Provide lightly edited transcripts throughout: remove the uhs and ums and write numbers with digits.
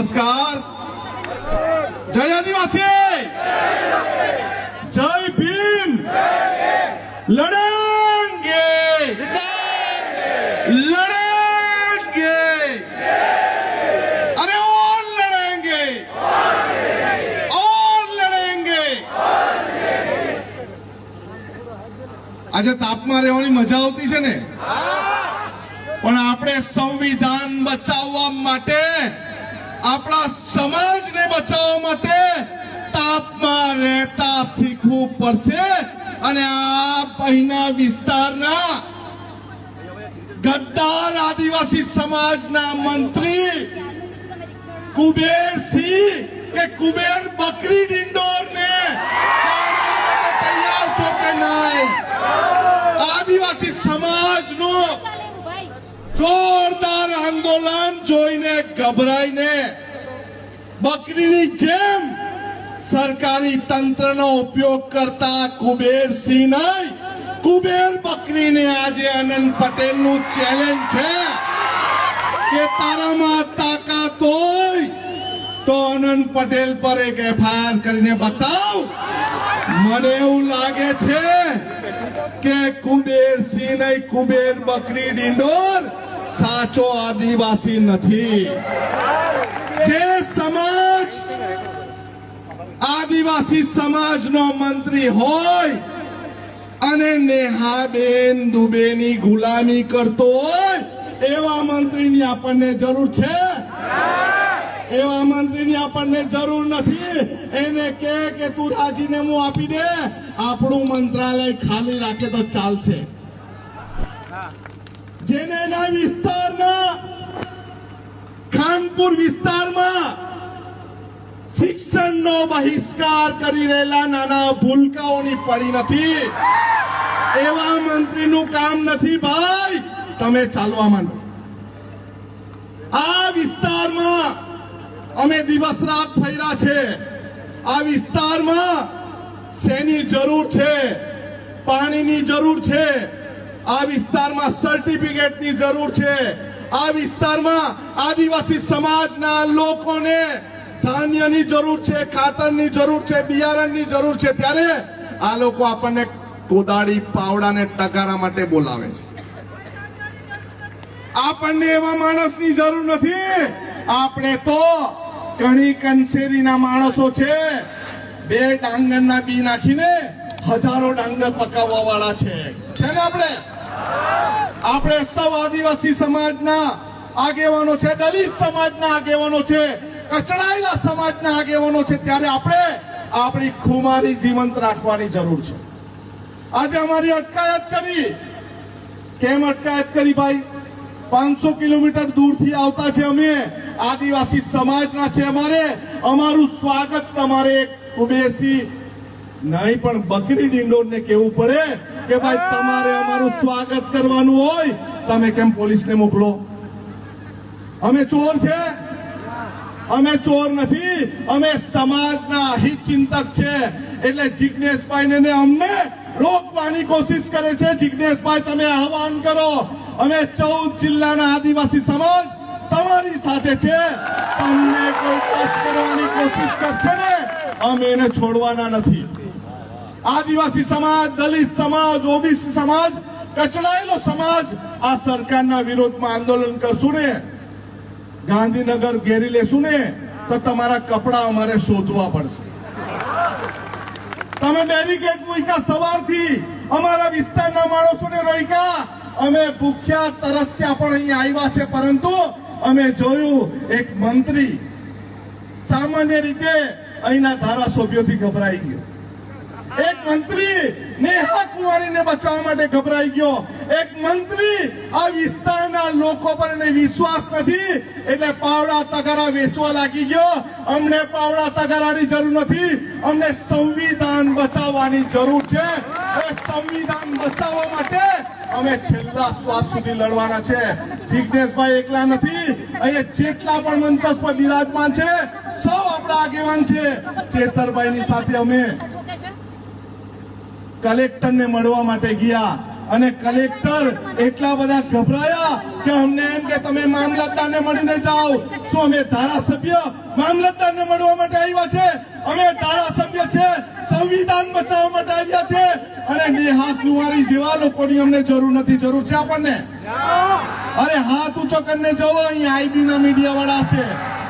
नमस्कार। जय आदिवासी, जय भीम। लड़ेंगे लड़ेंगे, अरे और लड़ेंगे और लड़ेंगे। આજે તાપમાં રહેવાની મજા આવતી છે ને, પણ આપણે સંવિધાન બચાવવા માટે, આપણા સમાજને બચાવવા માટે તાપમાં રહેતા શીખવું પડશે। અને આ અહીંના વિસ્તારના ગદ્દાર આદિવાસી સમાજના મંત્રી કુબેરસિંહ કે કુબેર બકરી ડિંડોરને તૈયાર છો કે નહીં? આદિવાસી સમાજનું જોરદાર આંદોલન જોઈને ગભરાઈને બકરીની જેમ સરકારી તંત્રનો ઉપયોગ કરતા કુબેરસિંહ નહીં, કુબેર બકરીને આજે આનંદ પટેલનું ચેલેન્જ છે કે તારામાં તાકાત હોય તો આનંદ પટેલ પર એક એફઆઈઆર કરીને બતાવ। મને એવું લાગે છે કે કુબેરસિંહ નહીં, કુબેર બકરી ડિંડોર સાચો આદિવાસી નથી। જે સમાજ આદિવાસી સમાજનો મંત્રી હોય અને નેહાબેન દુબેની ગુલામી કરતો હોય એવા મંત્રીની આપણને જરૂર છે? એવા મંત્રીની આપણને જરૂર નથી। એને કે તું રાજીનામું આપી દે, આપણું મંત્રાલય ખાલી રાખે તો ચાલશે। જેને એના વિસ્તારના ખાનપુર વિસ્તારમાં શિક્ષણનો બહિષ્કાર કરી રહેલા નાના ભૂલકાઓની પડી નથી, એવા મંત્રીનું કામ નથી ભાઈ। તમે ચાલવા માંડો। આ વિસ્તારમાં અમે દિવસ રાત ફર્યા છે। આ વિસ્તારમાં શેની જરૂર છે? પાણીની જરૂર છે। આ વિસ્તારમાં સર્ટિફિકેટની જરૂર છે। આ વિસ્તારમાં આદિવાસી સમાજના લોકોને ધાન્યની જરૂર છે, ખાતરની જરૂર છે, બિયારણની જરૂર છે। ત્યારે આ લોકો આપણને કોદાળી, પાવડાને ટગારા માટે બોલાવે છે। આપણને એવા માણસની જરૂર નથી। આપણે તો ઘણી કંસેરીના માણસો છે। 2 ડાંગરના બી નાખીને હજારો ડાંગર પકાવવા વાળા છે ને આપણે સૌ આદિવાસી સમાજના આગેવાનો છે, દલિત સમાજના આગેવાનો છે, કચડાયેલા સમાજના આગેવાનો છે। ત્યારે આપણે આપણી ખુમારી જીવંત રાખવાની જરૂર છે। આજે અમારી અટકાયત કરી। કેમ અટકાયત કરી ભાઈ? 500 કિલોમીટર દૂરથી આવતા છે અમે, આદિવાસી સમાજના છે। અમારું સ્વાગત તમારે કુબેરસિંહ નહીં પણ બકરી ડિંડોરને કહેવું પડે કે ભાઈ તમારે અમારું સ્વાગત કરવાનું હોય, તમે કેમ પોલીસને મોકલો? અમે ચોર છે? અમે ચોર નથી, અમે સમાજના હિત ચિંતક છે। એટલે જિજ્ઞેશભાઈને અમને રોકવાની કોશિશ કરે છે। જિજ્ઞેશભાઈ, તમે આહવાન કરો। અમે 14 જિલ્લાના આદિવાસી સમાજ તમારી સાથે છે। તમને કોઈ ટચ કરવાની કોશિશ કરશે ને, અમે એને છોડવાના નથી। આદિવાસી સમાજ, દલિત સમાજ, ઓબીસી સમાજ, કચડાયેલો સમાજ આ સરકારના વિરોધમાં આંદોલન કરશું ને, ગાંધીનગર ઘેરી લેશું ને, તો તમારા કપડા અમારે શોધવા પડશે। તમે બેરિકેડ મૂક્યા, સવારથી અમારા વિસ્તારના માણસોને રોક્યા। અમે ભૂખ્યા તરસ્યા પણ અહીંયા આવ્યા છે, પરંતુ અમે જોયું એક મંત્રી સામાન્ય રીતે અહીંના ધારાસભ્યોથી ગભરાઈ ગયો। એક મંત્રી નેહા કુંવરીને બચાવવા માટે ગભરાઈ ગયો। એક મંત્રી આ વિસ્તારના લોકો પર એને વિશ્વાસ નથી એટલે પાવડા તગારા વેચવા લાગી ગયો। અમને પાવડા તગારાની જરૂર નથી, અમને સંવિધાન બચાવવાની જરૂર છે। એ સંવિધાન બચાવવા માટે અમે છેલ્લા શ્વાસ સુધી લડવાના છે। જિજ્ઞેશભાઈ એકલા નથી, અહીંયા જેટલા પણ મંચ પર બિરાજમાન છે સૌ આપણા આગેવાન છે। ચેતરભાઈની સાથે અમે કલેક્ટરને મળવા માટે ગયા અને કલેક્ટર એટલા બધા ગભરાયા કે અમને એમ કે તમે મામલતદારને મળીને જાઓ. શું અમે ધારાસભ્ય મામલતદારને મળવા માટે આવ્યા છે? અમે ધારાસભ્ય છે સંવિધાન બચાવવા માટે આવ્યા છે. અને નેહા કુંવારી જેવા લોકોની અમને જરૂર નથી. જરૂર છે આપણને? અરે હાથ ઊંચો કરીને જવો, અહીંયા આઈબી ના મીડિયા વાળા છે.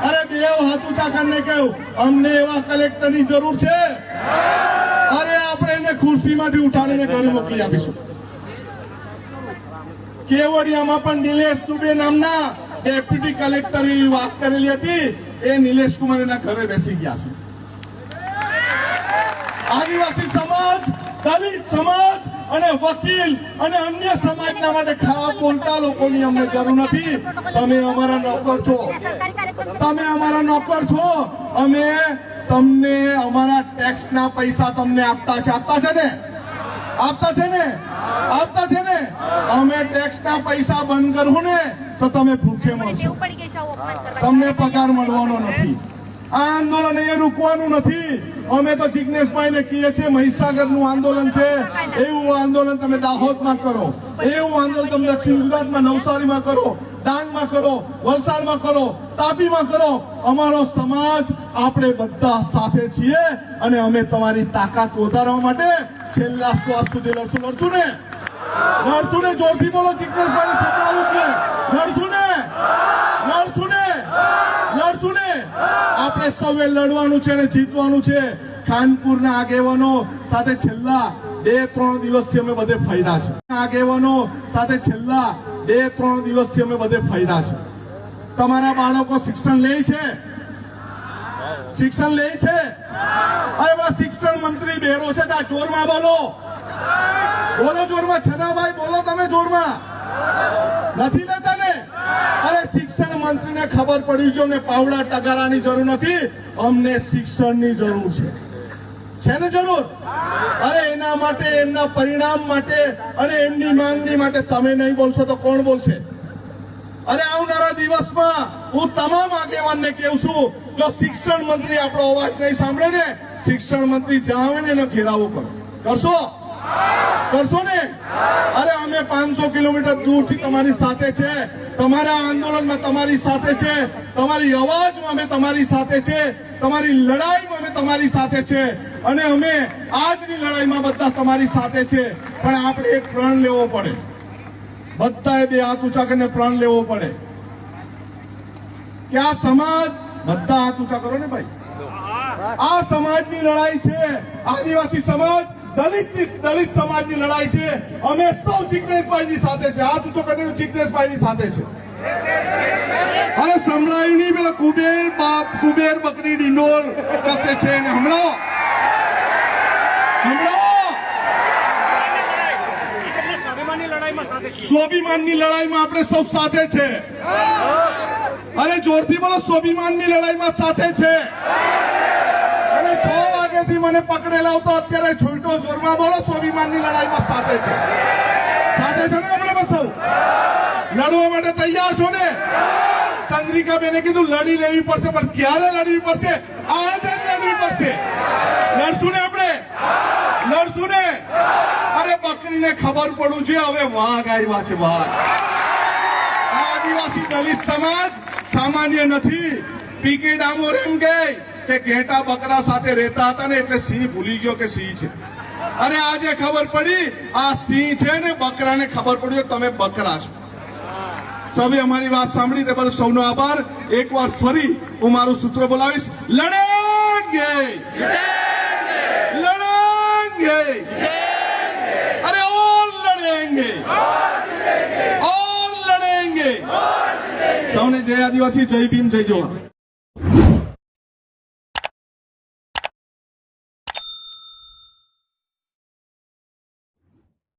અરે બે હાથ ઊંચા કરીને કહ્યું અમને એવા કલેક્ટરની જરૂર છે. અરે આપણે એને ખુરશીમાંથી ઉઠાડીને ઘરે મોકલી આપીશું. કેવડિયામાં પણ નિલેશ દુબે નામના ડેપ્યુટી કલેક્ટર એવી વાત કરેલી હતી. એ નિલેશ કુમાર એના ઘરે બેસી ગયા છે. આદિવાસી સમાજ, દલિત સમાજ અને વકીલ અને અન્ય સમાજના માટે ખરાબ બોલતા લોકોની અમને જરૂર નથી. તમે અમારા નોકર છો. તમે અમારા નોકર છો. અમે તમને અમારા ટેક્સના પૈસા તમને આપતા છે. આપતા છે ને? આપતા છે ને? આપતા છે ને? અમે ટેક્સના પૈસા બંધ કરવું ને તો તમે ભૂખે મળશો. તમને પગાર મળવાનો નથી. આ આંદોલન એ રૂકવાનું નથી. અમે તો જિજ્ઞેશભાઈને કહીએ છીએ મહીસાગરનું આંદોલન છે એવું આંદોલન તમે દાહોદમાં કરો, એવું આંદોલન તમે દક્ષિણ ગુજરાતમાં નવસારીમાં કરો, ડાંગમાં કરો, વલસાડમાં કરો, તાપીમાં કરો. અમારો સમાજ આપણે બધા સાથે છીએ અને અમે તમારી તાકાત વધારવા માટે છેલ્લા શ્વાસ સુધી લડશું. લડશું ને? લડશું ને? જોરથી બોલો. જિજ્ઞેશભાઈને સંભળાવું છે. લડશું ને? લડશું ને? લડશું ને? આપણે સૌએ લડવાનું છે અને જીતવાનું છે. ખાનપુરના આગેવાનો સાથે છેલ્લા 2-3 દિવસથી અમે બધે ફર્યા છે. આગેવાનો સાથે છેલ્લા 2-3 દિવસથી અમે બધે ફર્યા છે. તમારા બાળકો શિક્ષણ લે છે? શિક્ષણ લે છે? અરે બસ શિક્ષણ મંત્રી બેરો છે. આ જોરમાં બોલો. બોલો જોરમાં. છનાભાઈ બોલો તમે જોરમાં. નથી લેતા ને? અરે શિક્ષણ મંત્રીને ખબર પડી જો ને પાવડા ટગારાની જરૂર નથી. અમને શિક્ષણની જરૂર છે. છે ને જરૂર? અરે એના માટે, એમના પરિણામ માટે અને એમની માંગણી માટે તમે નહીં બોલશો તો કોણ બોલશે? અરે આવનારા દિવસમાં હું તમામ આગેવાનને કહું છું જો શિક્ષણ મંત્રી આપણો અવાજ નહીં સાંભળે ને, શિક્ષણ મંત્રી જ્યાં આવે ને એનો ઘેરાવો કરો. કરશો? કરશો ને? અરે અમે 500 કિલોમીટર દૂરથી તમારી સાથે છે. તમારા આંદોલનમાં તમારી સાથે છે. તમારી અવાજમાં અમે તમારી સાથે છે. તમારી લડાઈમાં અમે તમારી સાથે છે. અને અમે આજની લડાઈમાં બધા તમારી સાથે છે. પણ આપણે એક પ્રણ લેવો પડે. બધાએ બે હાથ ઊંચા કરીને પ્રણ લેવો પડે કે આ સમાજ, બધા હાથ ઊંચા કરો ને ભાઈ, આ સમાજની લડાઈ છે. આદિવાસી સમાજ, દલિત સમાજની લડાઈ છે. અમે સૌ જિજ્ઞેશભાઈની સાથે છે. હાથ ઊંચો કરીને જિજ્ઞેશભાઈની સાથે છે. અરે સંભળાયું નહીં પેલા કુબેર બાપ, કુબેર બકરી ડિંડોર કસે છે ને હમણાં સ્વાભિમાનની લડાઈમાં આપણે સૌ સાથે છે. અરે જોરથી બોલો. સ્વાભિમાનની લડાઈમાં સાથે છે. અને 6 વાગ્યાથી મને પકડેલા હતો, અત્યારે છૂટો. જોરમાં બોલો. સ્વાભિમાનની લડાઈમાં સાથે છે. સાથે છે ને આપણે સૌ? લડવા માટે તૈયાર છો ને? ચંદ્રિકાબેને કીધું લડી લેવી પડશે, પણ ક્યારે લડવી પડશે? આજે જ લડવી પડશે. લડશું ને આપણે? લડશું ને? અરે બકરીને ખબર પડવું છે હવે વાઘ આવ્યા છે. વાઘ. આદિવાસી દલિત સમાજ સામાન્ય નથી. પીકે ડામોર એમ ગઈ કે ઘેટા બકરા સાથે રહેતા હતા ને એટલે સિંહ ભૂલી ગયો કે સિંહ છે. અરે આજે ખબર પડી આ સિંહ છે ને બકરાને ખબર પડી તમે બકરા છો. સૌએ અમારી વાત સાંભળી તે બદલ સૌનો આભાર. એકવાર ફરી હું મારું સૂત્ર બોલાવીશ. લડેંગે, લડેંગે, અરે ઓર લડેંગે, ઓર લડેંગે. સૌને જય આદિવાસી, જય ભીમ, જય જવાહર.